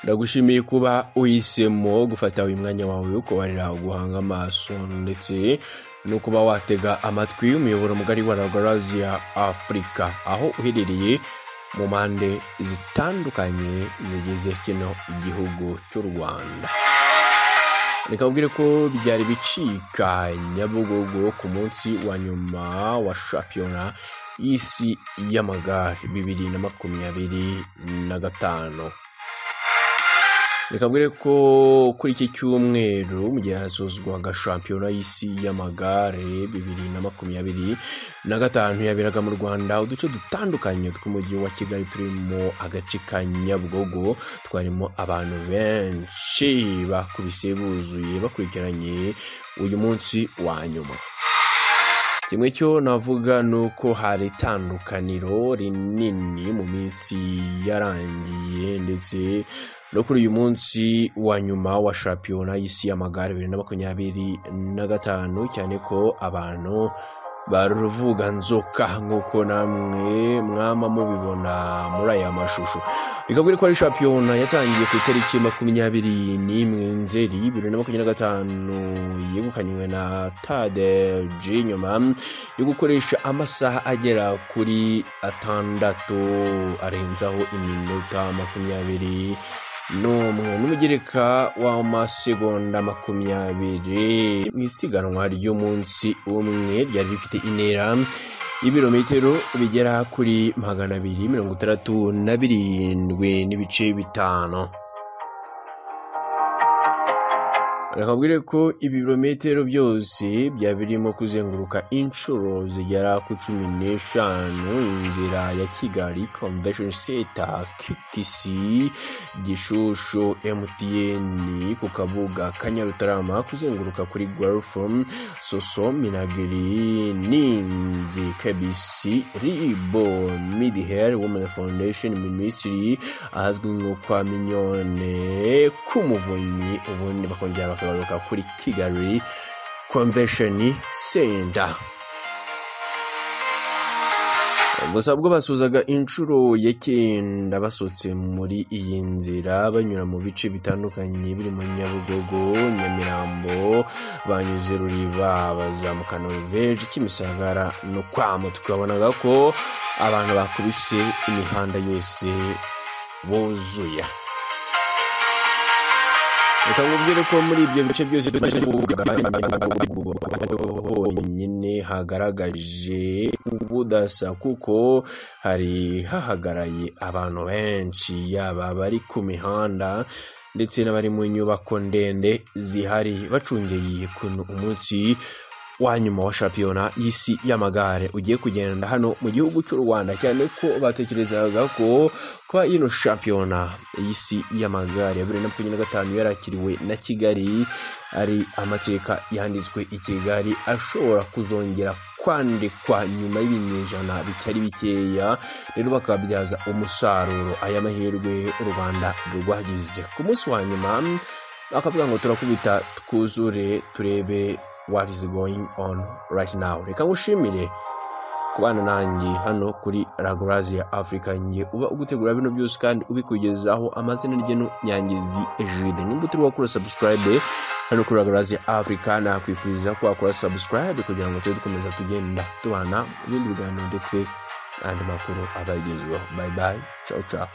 Ndagushimiye kuba uhisemo gufata uyu mwanya wawe ukobarira guhanga amaso ndetse no kuba watega amatwi umuyoboro mugari wa Ragarasia Africa aho uherereye mu mpande zitandukanye zigize kino igihugu cy'u Rwanda. Nikabwire ko byari bicika Nyabugogo ku munsi wa nyuma wa shampiyona y'isi y'amagare 2025. Nikabwire ko kuri iki cyumweru mu gihe hasozwaga shampiyona y'isi y'amagare 2025 yaberaga mu Rwanda uduce dutandukanye tw'umujyi wa Kigali turimo agace ka Nyabugogo twarimo abantu benshi bakubise buzuye bakurikiranye uyu munsi wa nyuma. Kimwe cyo navuga nuko hari itandukaniro rinini mu minsi yarangiye ndetse no kuri uyu munsi wa nyuma wa shampiyona y'isi y'amagare 2025 cyane ko abantu baruvuga nzoka nkuko namwe mwama mubibona muri aya mashusho. Nikabwire ko ari shampiyona yatangiye ku itariki 21 Nzeri 2025 yegukanywe na Tadej nyuma yo gukoresha amasaha agera kuri 6 arenzaho iminota 20 n'umugereka w'amasegonda 20 mu isiganwa ry'umunsi umwe ryari rifite intera y'ibirometero bigera kuri 267 n'ibice 5. Nakabwire ko ibirometero byose byabirimo kuzenguruka inshuro zigera ku 15 inzira ya Kigali Convention Center Kikisi Gishushu MTN ku kabuga Kanyarutarama kuzenguruka kuri Guelph Soso Minagiri Ninzi KBC Ribo Midhier Women Foundation Ministry ahazwi nko kwa Minyone Kumuvunyi ubundi bakongera bakagaruka kuri Kigali Convention Center. Gusa bwo basuzaga inshuro ya 9 basotse muri iyi nzira banyura mu bice bitandukanye biri mu Nyabugogo, Nyamirambo, banyuze Ruriba, bazamuka Norvege, Kimisagara no kwamo. Tukabonaga ko abantu bakubise imihanda yose buzuye. Nikabwire ko muri ibyo bice byose nyine hagaragaje ubudasa kuko hari hahagaraye abantu benshi yaba bari ku mihanda ndetse n'abari mu nyubako ndende zihari bacungeye kuno umunsi wa nyuma wa shampiyona y'isi y'amagare ugiye kugenda hano mu gihugu cy'u Rwanda, cyane ko batekerezaga ko kwa ino shampiyona y'isi y'amagare 2025 yarakiriwe na Kigali ari amateka yanditswe i Kigali ashobora kuzongera kwandikwa nyuma y'ibinyejana bitari bikeya. Rero bakabyaza umusaruro aya mahirwe u Rwanda rwagize ku munsi wa nyuma, bakavuga ngo turakubita twuzure turebe what is going on right now. Reka ngushimire kubana nanjye hano kuri Ragarasia Africa, ngiye uba ugutegura bino byose kandi ubikugezaho amazina n'igeno Nyangizi Ejide. Nimba turi wakora subscribe hano kuri Ragarasia Africa, nakwifuriza ko wakora subscribe kugira ngo dukomeza tugenda tubana mu bindi biganiro ndetse n'andi makuru abagezweho. Bye bye, ciao ciao.